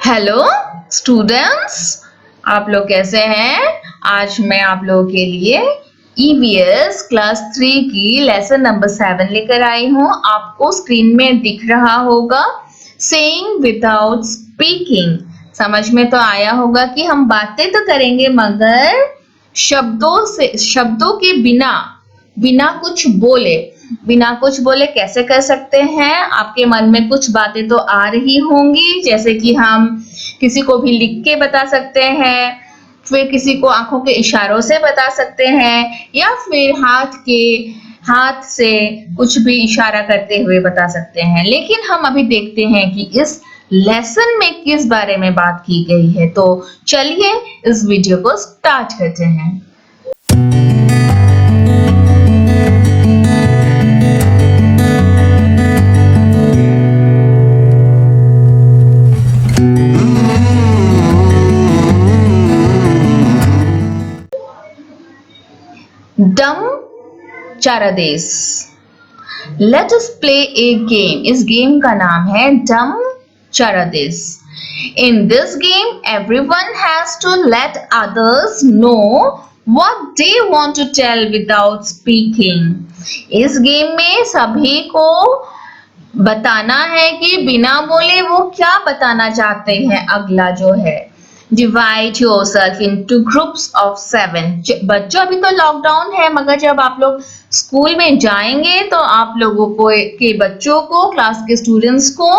Hello students, आप लोग कैसे हैं। आज मैं आप लोगों के लिए ईवीएस क्लास 3 की लेसन नंबर 7 लेकर आई हूँ। आपको स्क्रीन में दिख रहा होगा सेइंग विदाउट स्पीकिंग। समझ में तो आया होगा कि हम बातें तो करेंगे मगर शब्दों के बिना कुछ बोले कैसे कर सकते हैं। आपके मन में कुछ बातें तो आ रही होंगी, जैसे कि हम किसी को भी लिख के बता सकते हैं, फिर किसी को आंखों के इशारों से बता सकते हैं, या फिर हाथ से कुछ भी इशारा करते हुए बता सकते हैं। लेकिन हम अभी देखते हैं कि इस लेसन में किस बारे में बात की गई है। तो चलिए इस वीडियो को स्टार्ट करते हैं। Dumb charades. Let us play a game. इस गेम का नाम है dumb charades. In this game, everyone has to let others know what they want to tell without speaking. इस गेम में सभी को बताना है कि बिना बोले वो क्या बताना चाहते हैं। अगला जो है Divide yourself into groups of 7. बच्चों अभी तो लॉकडाउन है, मगर जब आप लोग स्कूल में जाएंगे तो आप लोगों को के बच्चों को, क्लास के स्टूडेंट्स को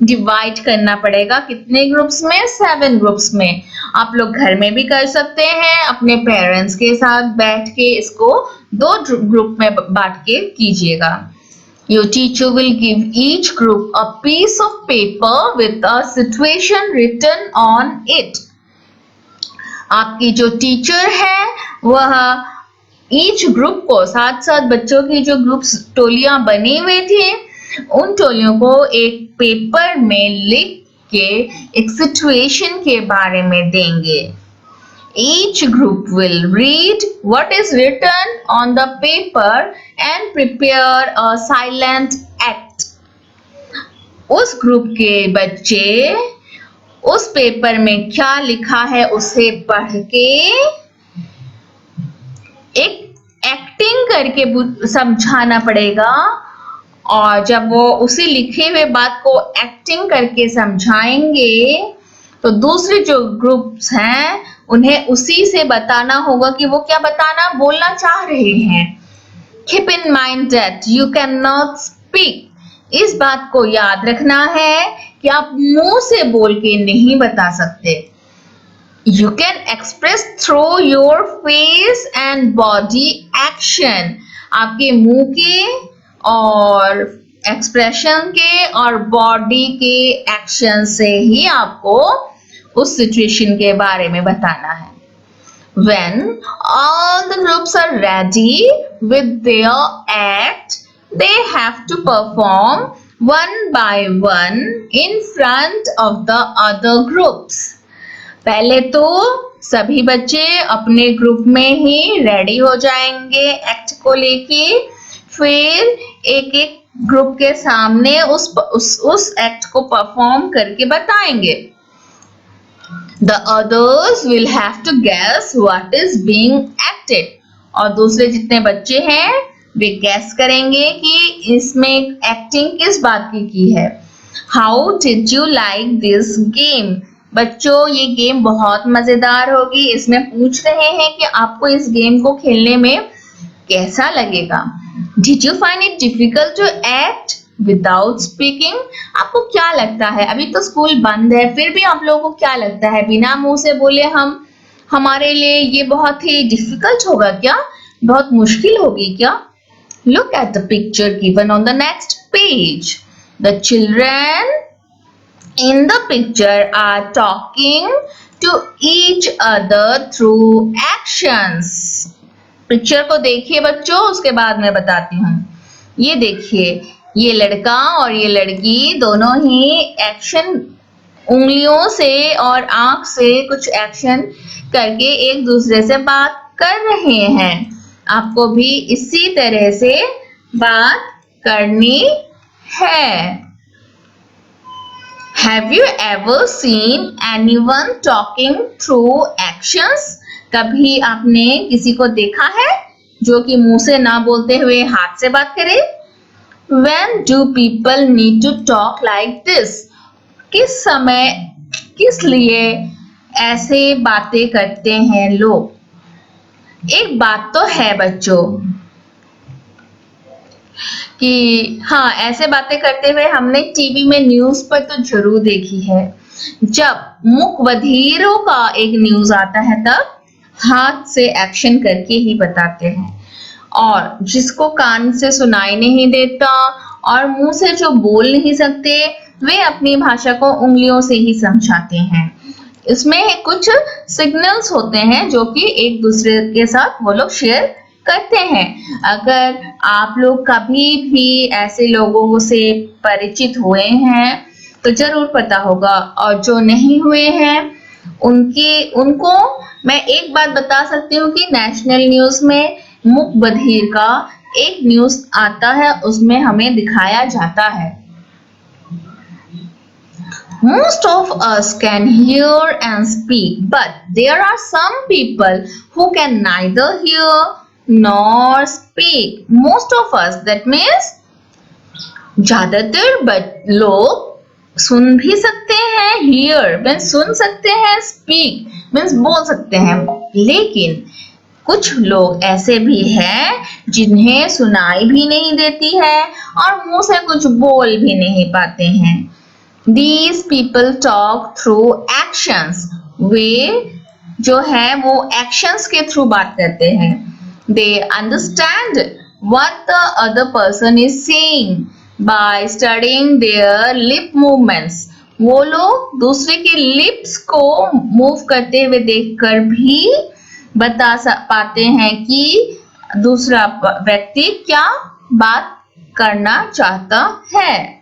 डिवाइड करना पड़ेगा। कितने ग्रुप्स में? 7 ग्रुप्स में। आप लोग घर में भी कर सकते हैं, अपने पेरेंट्स के साथ बैठ के इसको 2 ग्रुप में बांट के कीजिएगा। Your teacher will give each group a piece of paper with a situation written on it. आपकी जो टीचर है वह ईच ग्रुप को, साथ बच्चों की जो ग्रुप्स टोलियां बनी हुई थी, उन टोलियों को एक पेपर में लिख के एक सिचुएशन के बारे में देंगे। Each group will read what is written on the paper and prepare a silent act. उस ग्रुप के बच्चे उस पेपर में क्या लिखा है उसे पढ़ के एक एक्टिंग करके समझाना पड़ेगा। और जब वो उसी लिखे हुए बात को एक्टिंग करके समझाएंगे तो दूसरे जो ग्रुप्स हैं उन्हें उसी से बताना होगा कि वो क्या बोलना चाह रहे हैं। Keep in mind that you cannot speak. इस बात को याद रखना है कि आप मुंह से बोल के नहीं बता सकते। You can express through your face and body action. आपके मुंह के और एक्सप्रेशन के और बॉडी के एक्शन से ही आपको उस सिचुएशन के बारे में बताना है। When all the groups are ready with their act, they have to perform one by one in front of the other groups. पहले तो सभी बच्चे अपने ग्रुप में ही रेडी हो जाएंगे एक्ट को लेके, फिर एक एक ग्रुप के सामने उस एक्ट को परफॉर्म करके बताएंगे। The others will have to guess what is being acted. और दूसरे जितने बच्चे हैं वे गैस करेंगे कि इसमें एक्टिंग किस बात की है। How did you like this game? बच्चों ये गेम बहुत मजेदार होगी। इसमें पूछ रहे हैं कि आपको इस गेम को खेलने में कैसा लगेगा। Did you find it difficult to act without speaking? आपको क्या लगता है? अभी तो स्कूल बंद है, फिर भी आप लोगों को क्या लगता है बिना मुंह से बोले हमारे लिए ये बहुत ही डिफिकल्ट होगा क्या? बहुत मुश्किल होगी क्या? Look at the picture given on the next page. The children in the picture are talking to each other through actions. Picture को देखिए बच्चों, उसके बाद मैं बताती हूँ। ये देखिए, ये लड़का और ये लड़की दोनों ही एक्शन, उंगलियों से और आंख से कुछ एक्शन करके एक दूसरे से बात कर रहे हैं। आपको भी इसी तरह से बात करनी है। Have you ever seen anyone talking through actions? कभी आपने किसी को देखा है जो कि मुंह से ना बोलते हुए हाथ से बात करे? When do people need to talk like this? किस समय किस लिए ऐसे बातें करते हैं लोग? एक बात तो है बच्चों कि हाँ, ऐसे बातें करते हुए हमने टीवी में न्यूज पर तो जरूर देखी है। जब मुख बधिरों का एक न्यूज आता है तब हाथ से एक्शन करके ही बताते हैं, और जिसको कान से सुनाई नहीं देता और मुंह से जो बोल नहीं सकते वे अपनी भाषा को उंगलियों से ही समझाते हैं। इसमें कुछ सिग्नल्स होते हैं जो कि एक दूसरे के साथ वो लोग शेयर करते हैं। अगर आप लोग कभी भी ऐसे लोगों से परिचित हुए हैं तो जरूर पता होगा, और जो नहीं हुए हैं उनको मैं एक बात बता सकती हूँ कि नेशनल न्यूज में मुख बधिर का एक न्यूज आता है, उसमें हमें दिखाया जाता है। Most of us can hear and speak, but there are some people who can neither hear nor speak. Most of us, that means ज्यादातर लोग सुन भी सकते हैं, hear means सुन सकते हैं, speak means बोल सकते हैं, लेकिन कुछ लोग ऐसे भी हैं जिन्हें सुनाई भी नहीं देती है और मुंह से कुछ बोल भी नहीं पाते हैं। These people talk through actions. वे जो है वो actions के थ्रू बात करते हैं। They understand what the other person is saying by studying their lip movements. वो लोग दूसरे के lips को move करते हुए देखकर भी बता पाते हैं कि दूसरा व्यक्ति क्या बात करना चाहता है।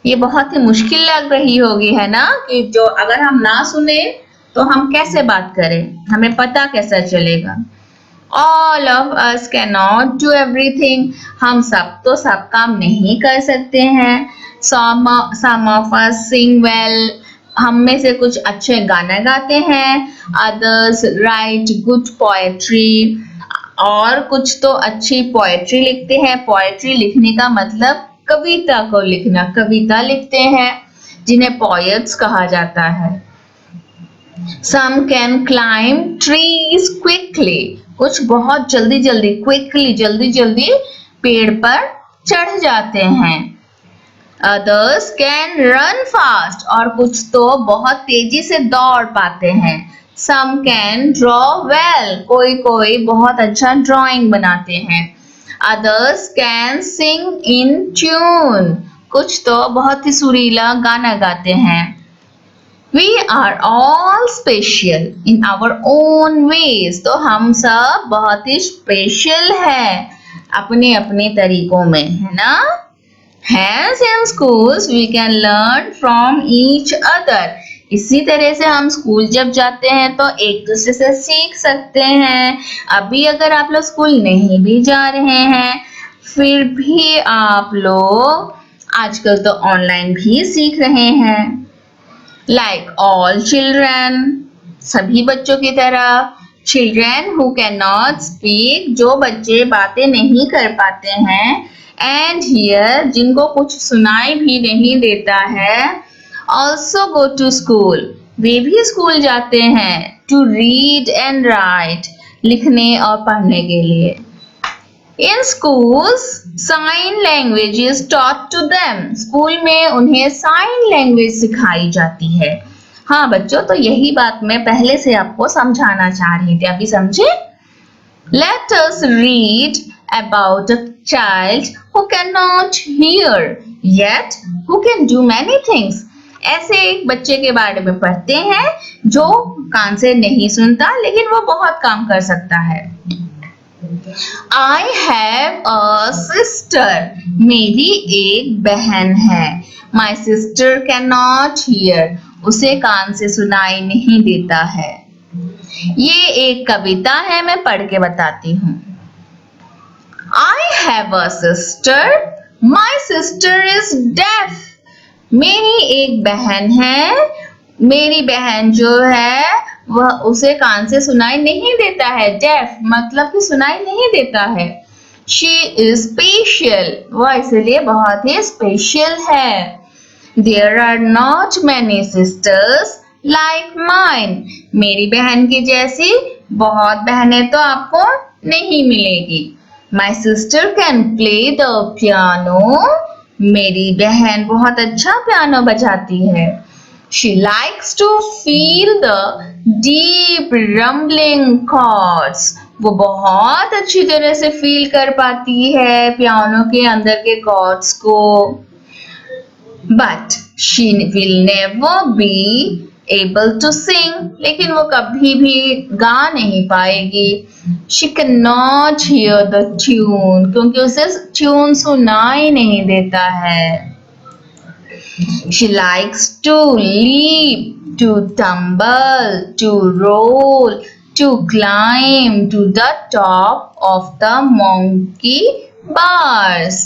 ये बहुत ही मुश्किल लग रही होगी, है ना, कि जो अगर हम ना सुने तो हम कैसे बात करें, हमें पता कैसा चलेगा। All of us cannot do everything. हम सब तो सब काम नहीं कर सकते हैं। Some of us sing well. हम में से कुछ अच्छे गाना गाते हैं। Others write good poetry. और कुछ तो अच्छी पोएट्री लिखते हैं। पोएट्री लिखने का मतलब कविता को लिखना, कविता लिखते हैं जिन्हें पोएट्स कहा जाता है। Some can climb trees quickly. कुछ बहुत जल्दी जल्दी पेड़ पर चढ़ जाते हैं। Others can run fast. और कुछ तो बहुत तेजी से दौड़ पाते हैं। Some can draw well. कोई बहुत अच्छा ड्राइंग बनाते हैं। Others can sing in tune. कुछ तो बहुत ही सुरीला गाना गाते हैं। We are all special in our own ways. तो हम सब बहुत ही स्पेशल हैं अपने अपने तरीकों में, है ना? Hence in schools we can learn from each other. इसी तरह से हम स्कूल जब जाते हैं तो एक दूसरे से सीख सकते हैं। अभी अगर आप लोग स्कूल नहीं भी जा रहे हैं फिर भी आप लोग आजकल तो ऑनलाइन भी सीख रहे हैं। Like all children, सभी बच्चों की तरह, children who cannot speak, जो बच्चे बातें नहीं कर पाते हैं, and hear, जिनको कुछ सुनाई भी नहीं देता है, also go to school, वे भी स्कूल जाते हैं, to read and write, लिखने और पढ़ने के लिए। In schools, sign language is taught to them. School में उन्हें sign language सिखाई जाती है। हाँ बच्चों, तो यही बात मैं पहले से आपको समझाना चाह रही थी, अभी समझे? Let us read about a child who cannot hear yet who can do many things. ऐसे एक बच्चे के बारे में पढ़ते हैं जो कान से नहीं सुनता लेकिन वो बहुत काम कर सकता है। I have a sister. मेरी एक बहन है। My sister cannot hear. उसे कान से सुनाई नहीं देता है। ये एक कविता है, मैं पढ़ के बताती हूँ। I have a sister. My sister is deaf. मेरी एक बहन है, मेरी बहन जो है वह उसे कान से सुनाई नहीं देता है, डेफ मतलब कि सुनाई नहीं देता है। शी इज स्पेशल, वह इसलिए बहुत ही स्पेशल है। There are not many sisters like mine, मेरी बहन की जैसी बहुत बहनें तो आपको नहीं मिलेगी। My sister can play the piano, मेरी बहन बहुत अच्छा पियानो बजाती है। She likes to feel the deep rumbling chords. वो बहुत अच्छी तरह से फील कर पाती है पियानो के अंदर के कॉर्ड्स को। But she will never be able to sing. लेकिन वो कभी भी गा नहीं पाएगी। She cannot hear the tune, क्योंकि उसे ट्यून सुनाई नहीं देता है। She likes to leap, to tumble, to roll, to climb to the top of the monkey bars.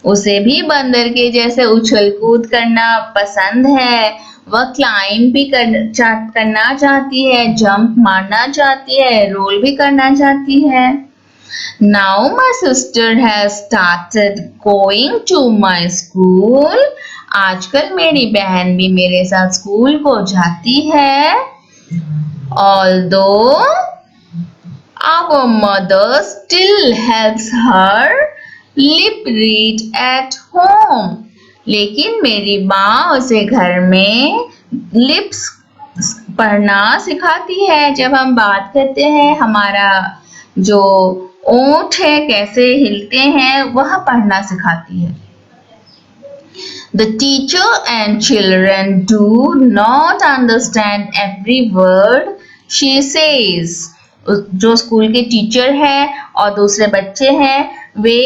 उसे भी बंदर के जैसे उछल कूद करना पसंद है। वह क्लाइंब भी करना चाहती है, जंप मारना चाहती है, रोल भी करना चाहती है। Now my sister has started going to my school. आजकल मेरी बहन भी मेरे साथ स्कूल को जाती है। Although our mother still helps her lip read at home. लेकिन मेरी माँ उसे घर में लिप्स पढ़ना सिखाती है। जब हम बात करते हैं हमारा जो ओंठ है कैसे हिलते हैं वह पढ़ना सिखाती है। The teacher and children do not understand every word she says. जो स्कूल के टीचर हैं और दूसरे बच्चे हैं वे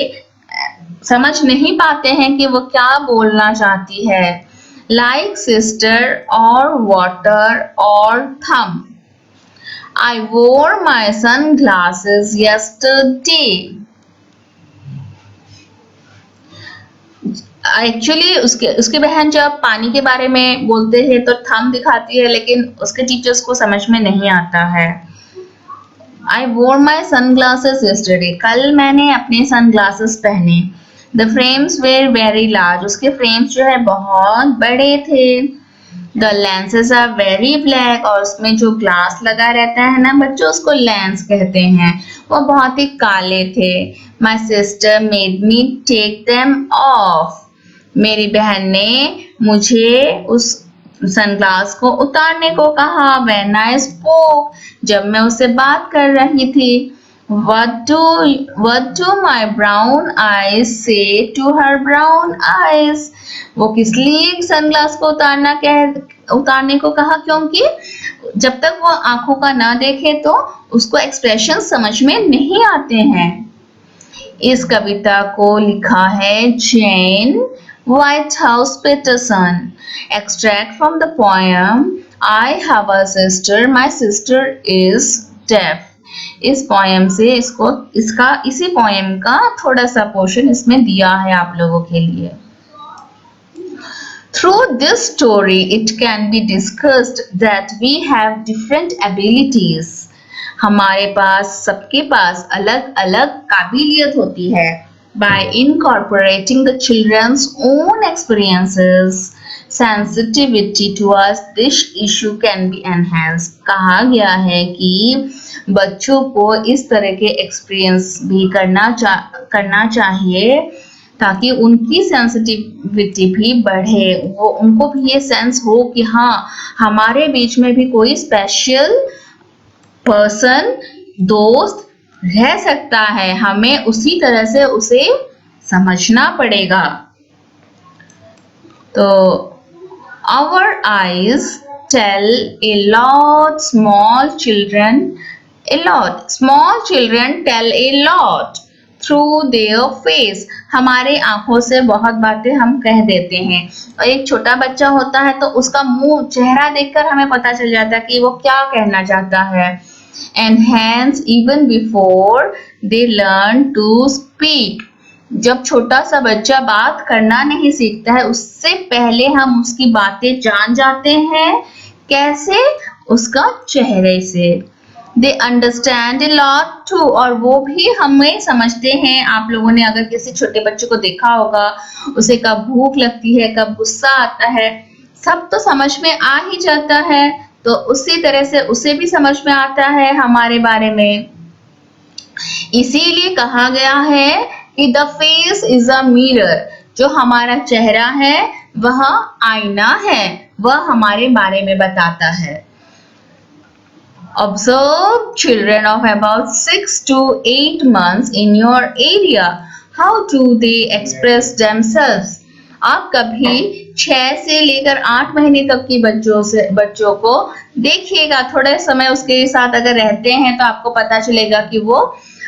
समझ नहीं पाते हैं कि वो क्या बोलना चाहती है। Like sister or water or thumb. I wore my sunglasses yesterday. Actually उसकी बहन जब पानी के बारे में बोलते हैं तो थंब दिखाती है, लेकिन उसके टीचर्स को समझ में नहीं आता है। I wore my sunglasses yesterday. कल मैंने अपने सनग्लासेस पहने। The frames were very large. उसके फ्रेम्स जो है बहुत बड़े थे। The lenses are very black. और उसमें जो ग्लास लगा रहता है ना बच्चों उसको लेंस कहते हैं, वो बहुत ही काले थे। My sister made me take them off. मेरी बहन ने मुझे उस सनग्लास को उतारने को कहा। When I spoke, जब मैं उससे बात कर रही थी। What do my brown eyes say to her brown eyes? वो किस लिए सनग्लास को उतारने को कहा, क्योंकि जब तक वो आंखों का ना देखे तो उसको एक्सप्रेशन समझ में नहीं आते हैं। इस कविता को लिखा है जेन व्हाइटहाउस Peterson. Extract from the poem I have a sister, my sister is deaf. इस पोएम से इसी पोएम का थोड़ा सा पोर्शन इसमें दिया है आप लोगों के लिए। Through this story, it can be discussed that we have different abilities. हमारे पास सबके पास अलग अलग काबिलियत होती है। By incorporating the children's own experiences, sensitivity towards this issue can be enhanced. कहा गया है कि बच्चों को इस तरह के एक्सपीरियंस भी करना चाहिए ताकि उनकी सेंसिटिविटी भी बढ़े, वो उनको भी ये सेंस हो कि हाँ हमारे बीच में भी कोई स्पेशल पर्सन दोस्त रह सकता है, हमें उसी तरह से उसे समझना पड़ेगा। तो our eyes tell a lot, small children tell a lot through their face. हमारे आंखों से बहुत बातें हम कह देते हैं और एक छोटा बच्चा होता है तो उसका मुंह चेहरा देखकर हमें पता चल जाता है कि वो क्या कहना चाहता है। And hence even before they learn to speak, जब छोटा सा बच्चा बात करना नहीं सीखता है, उससे पहले हम उसकी बातें जान जाते हैं। कैसे? उसका चेहरे से। They understand a lot too, और वो भी हमें समझते हैं। आप लोगों ने अगर किसी छोटे बच्चे को देखा होगा, उसे कब भूख लगती है, कब गुस्सा आता है, सब तो समझ में आ ही जाता है। तो उसी तरह से उसे भी समझ में आता है हमारे बारे में। इसीलिए कहा गया है कि the face is a mirror, जो हमारा चेहरा है वह आईना है, वह हमारे बारे में बताता है। Observe children of about 6 to 8 months in your area. How do they express themselves? आप कभी 6 से लेकर 8 महीने तक की बच्चों को देखिएगा, थोड़े समय उसके साथ अगर रहते हैं तो आपको पता चलेगा कि वो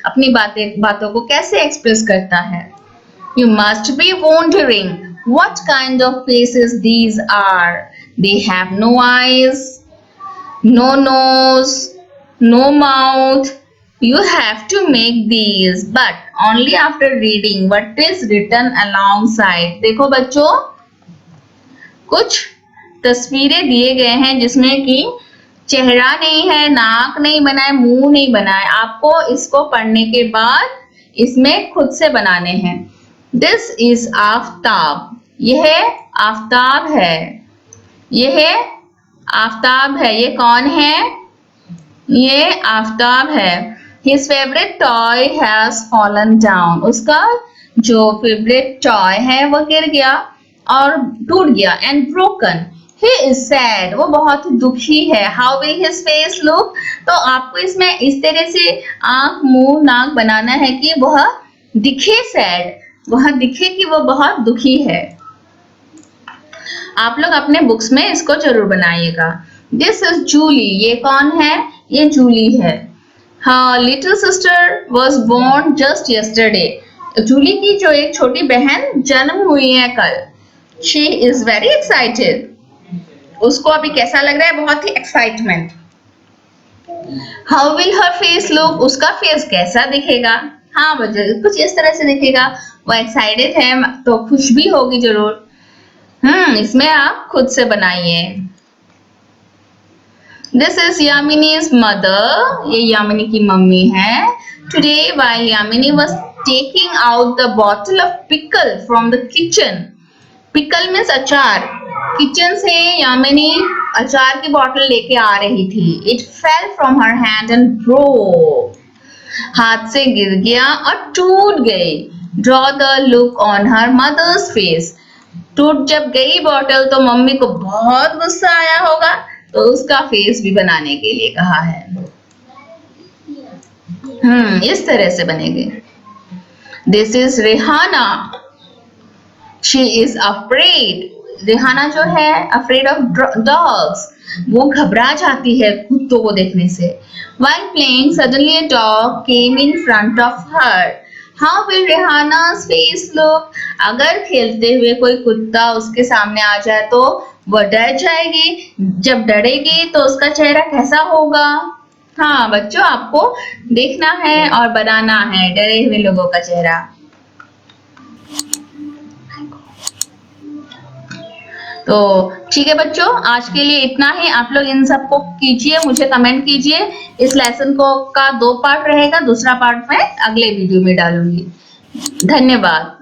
अपनी बातों को कैसे एक्सप्रेस करता है। You must be wondering what kind of faces these are. They have no eyes, no nose, no mouth. You have to make these, but only after reading what is written alongside. देखो बच्चों, कुछ तस्वीरें दिए गए हैं जिसमें कि चेहरा नहीं है, नाक नहीं बना है, मुंह नहीं बना है। आपको इसको पढ़ने के बाद इसमें खुद से बनाने हैं। दिस इज आफ्ताब, यह आफ्ताब है, यह आफ्ताब है। ये कौन है? ये आफ्ताब है। His favorite toy has fallen down. उसका जो फेवरेट टॉय है वो गिर गया और टूट गया। And broken. He is sad. वो बहुत दुखी है। How will his face look? तो आपको इसमें इस तरह से आंख, मुंह, नाक बनाना है कि वह दिखे सैड, वह दिखे कि वह बहुत दुखी है। आप लोग अपने बुक्स में इसको जरूर बनाइएगा। दिस इज जूली, ये कौन है? ये जूली है। Her little sister was born just yesterday. Jully की जो एक छोटी बहन जन्म हुई है कल। She is very excited. उसको अभी कैसा लग रहा है? बहुत ही excitement. How will her face look? उसका फेस कैसा दिखेगा? हाँ बच्चों, कुछ इस तरह से दिखेगा। वो एक्साइटेड है तो खुश भी होगी जरूर। इसमें आप खुद से बनाइए। This is Yamini's mother. ये यामिनी की मम्मी है। Today while Yamini was taking out the bottle of pickle from the kitchen. Pickle means अचार। किचन से यामिनी अचार की बोतल लेके आ रही थी। It fell from her hand and broke. हाथ से गिर गया और टूट गई। Draw the look on her mother's face. टूट जब गई बोतल तो मम्मी को बहुत गुस्सा आया होगा, तो उसका फेस भी बनाने के लिए कहा है। इस तरह से बनेगी। This is Rehana, she is afraid. Rehana जो है अफ्रेड ऑफ डॉग्स, वो घबरा जाती है कुत्तों को देखने से। While playing, suddenly a dog came in front of her. How will Rehana's face look? अगर खेलते हुए कोई कुत्ता उसके सामने आ जाए तो वह डर जाएगी। जब डरेगी तो उसका चेहरा कैसा होगा? हाँ बच्चों, आपको देखना है और बनाना है डरे हुए लोगों का चेहरा। तो ठीक है बच्चों, आज के लिए इतना ही। आप लोग इन सबको कीजिए, मुझे कमेंट कीजिए। इस लेसन को का 2 पार्ट रहेगा, दूसरा पार्ट मैं अगले वीडियो में डालूंगी। धन्यवाद।